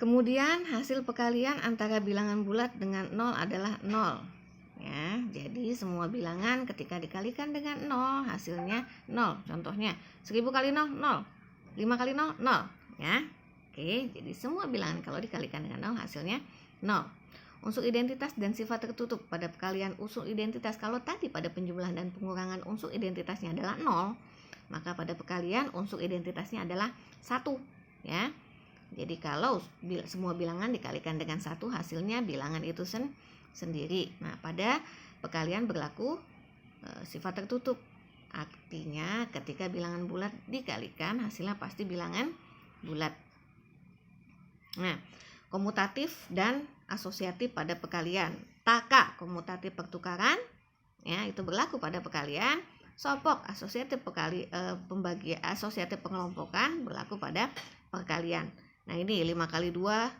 Kemudian hasil perkalian antara bilangan bulat dengan 0 adalah 0. Ya, jadi semua bilangan ketika dikalikan dengan 0 hasilnya 0. Contohnya 1000 kali 0, 0. 5 kali 0, 0. Ya. Oke, jadi semua bilangan kalau dikalikan dengan 0 hasilnya 0. Unsur identitas dan sifat tertutup pada perkalian unsur identitas. Kalau tadi pada penjumlahan dan pengurangan unsur identitasnya adalah 0, maka pada perkalian unsur identitasnya adalah 1. Ya. Jadi kalau semua bilangan dikalikan dengan 1 hasilnya bilangan itu sendiri. Nah, pada perkalian berlaku sifat tertutup. Artinya ketika bilangan bulat dikalikan hasilnya pasti bilangan bulat. Nah, komutatif dan asosiatif pada perkalian. Taka komutatif pertukaran, ya, itu berlaku pada perkalian. Sopok asosiatif asosiatif pengelompokan berlaku pada perkalian. Nah, ini 5 kali 2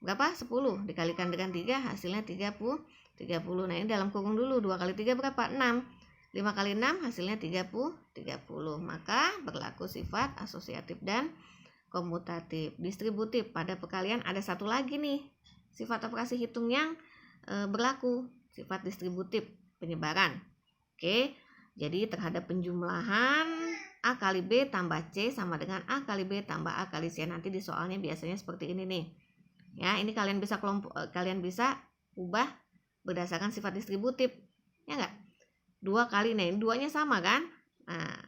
berapa? 10. Dikalikan dengan 3 hasilnya 30. Nah, ini dalam kurung dulu. 2 kali 3 berapa? 6. 5 kali 6 hasilnya 30. Maka berlaku sifat asosiatif dan komutatif. Distributif pada perkalian ada satu lagi nih. Sifat operasi hitung yang berlaku. Sifat distributif penyebaran. Oke. Jadi terhadap penjumlahan A kali B tambah C sama dengan A kali B tambah A kali C. Nanti di soalnya biasanya seperti ini nih. Ya, ini kalian bisa ubah berdasarkan sifat distributif. Ya enggak? 2 kali, nah ini 2-nya sama kan? Nah,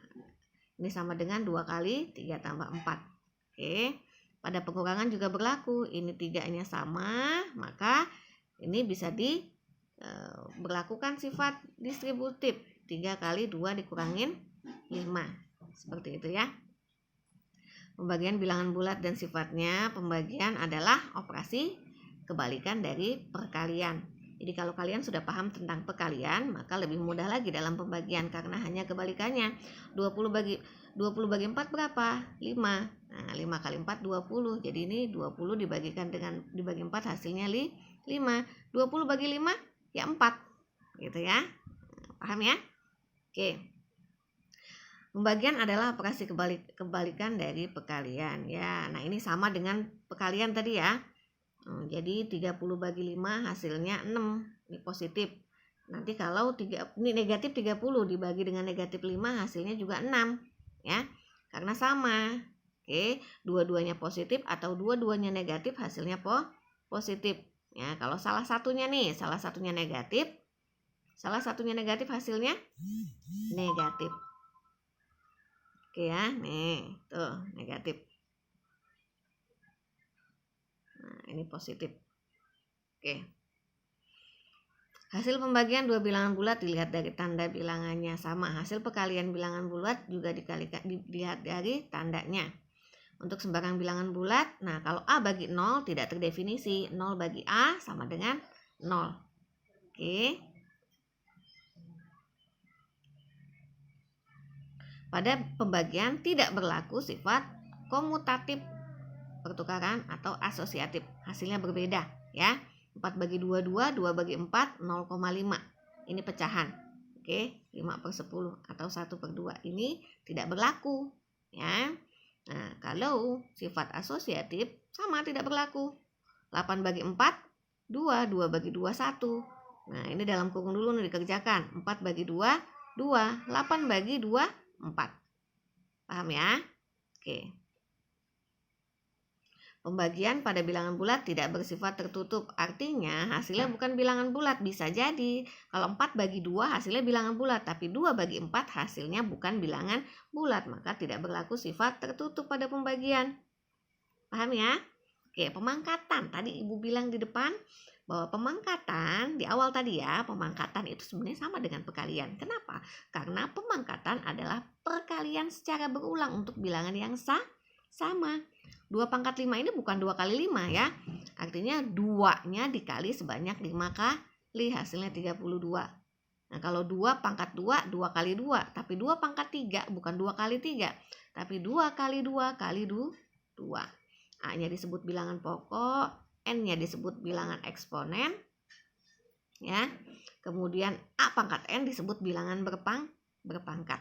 ini sama dengan 2 kali 3 tambah 4. Oke. Pada pengurangan juga berlaku. Ini 3-nya sama, maka ini bisa berlakukan sifat distributif. 3 kali 2 dikurangin 5. Seperti itu ya. Pembagian bilangan bulat dan sifatnya. Pembagian adalah operasi kebalikan dari perkalian. Jadi kalau kalian sudah paham tentang perkalian, maka lebih mudah lagi dalam pembagian karena hanya kebalikannya. 20 bagi 4 berapa? 5. Nah, 5 kali 4 20. Jadi ini 20 dibagi 4 hasilnya 5. 20 bagi 5 ya 4. Gitu ya. Paham ya? Oke. Pembagian adalah operasi kebalikan dari perkalian ya. Nah, ini sama dengan perkalian tadi ya. Jadi 30 bagi 5 hasilnya 6. Ini positif. Nanti kalau ini negatif 30 dibagi dengan negatif 5 hasilnya juga 6 ya. Karena sama. Oke, dua-duanya positif atau dua-duanya negatif hasilnya positif. Ya, kalau salah satunya negatif hasilnya negatif. Oke ya, nih, tuh negatif. Nah, ini positif. Oke. Hasil pembagian dua bilangan bulat dilihat dari tanda bilangannya sama. Hasil perkalian bilangan bulat juga dilihat dari tandanya. Untuk sembarang bilangan bulat, nah kalau A bagi 0 tidak terdefinisi. 0 bagi A sama dengan 0. Oke. Pada pembagian tidak berlaku sifat komutatif pertukaran atau asosiatif. Hasilnya berbeda ya. 4 bagi 2, 2 bagi 4, 0,5. Ini pecahan. Oke, 5/10 atau 1/2. Ini tidak berlaku ya. Nah, kalau sifat asosiatif sama tidak berlaku. 8 bagi 4, 2 bagi 2, 1. Nah, ini dalam kurung dulu nih dikerjakan. 4 bagi 2, 2. 8 bagi 2, 4. Paham ya? Oke. Pembagian pada bilangan bulat tidak bersifat tertutup. Artinya hasilnya bukan bilangan bulat. Bisa jadi kalau 4 bagi 2 hasilnya bilangan bulat. Tapi 2 bagi 4 hasilnya bukan bilangan bulat. Maka tidak berlaku sifat tertutup pada pembagian. Paham ya? Oke, pemangkatan. Tadi Ibu bilang di depan bahwa pemangkatan di awal tadi ya, pemangkatan itu sebenarnya sama dengan perkalian. Kenapa? Karena pemangkatan adalah perkalian secara berulang untuk bilangan yang sama. 2 pangkat 5 ini bukan 2 kali 5 ya. Artinya 2-nya dikali sebanyak 5 kali hasilnya 32. Nah, kalau 2 pangkat 2, 2 kali 2. Tapi 2 pangkat 3 bukan 2 kali 3. Tapi 2 kali 2 kali 2. A-nya disebut bilangan pokok. N-nya disebut bilangan eksponen. Ya. Kemudian A pangkat N disebut bilangan berpangkat.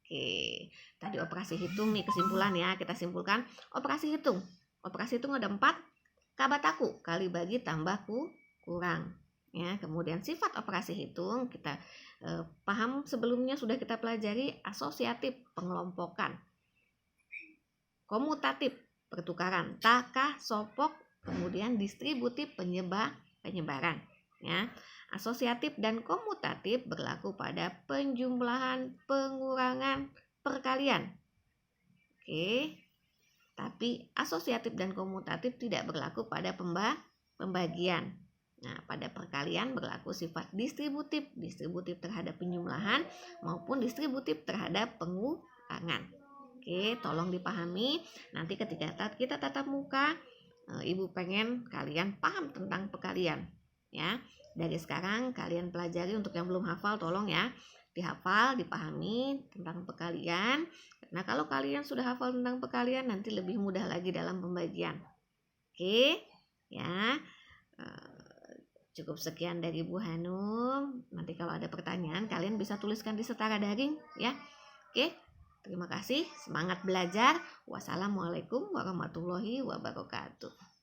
Oke, tadi operasi hitung nih kesimpulan ya, kita simpulkan operasi hitung. Operasi hitung ada 4 Kabataku kali bagi tambah kurang. Ya, kemudian sifat operasi hitung kita paham sebelumnya sudah kita pelajari asosiatif pengelompokan, komutatif pertukaran, takah sopok, kemudian distributif penyebaran. Ya, asosiatif dan komutatif berlaku pada penjumlahan, pengurangan, perkalian. Oke. Tapi asosiatif dan komutatif tidak berlaku pada pembagian. Nah, pada perkalian berlaku sifat distributif terhadap penjumlahan maupun distributif terhadap pengurangan. Oke, tolong dipahami. Nanti ketika kita tatap muka, Ibu pengen kalian paham tentang perkalian. Ya, dari sekarang kalian pelajari. Untuk yang belum hafal, tolong ya dihafal, dipahami tentang perkalian. Nah, kalau kalian sudah hafal tentang perkalian, nanti lebih mudah lagi dalam pembagian. Oke, ya. Cukup sekian dari Bu Hanum. Nanti kalau ada pertanyaan, kalian bisa tuliskan di Setara Daring ya. Oke, terima kasih. Semangat belajar. Wassalamualaikum warahmatullahi wabarakatuh.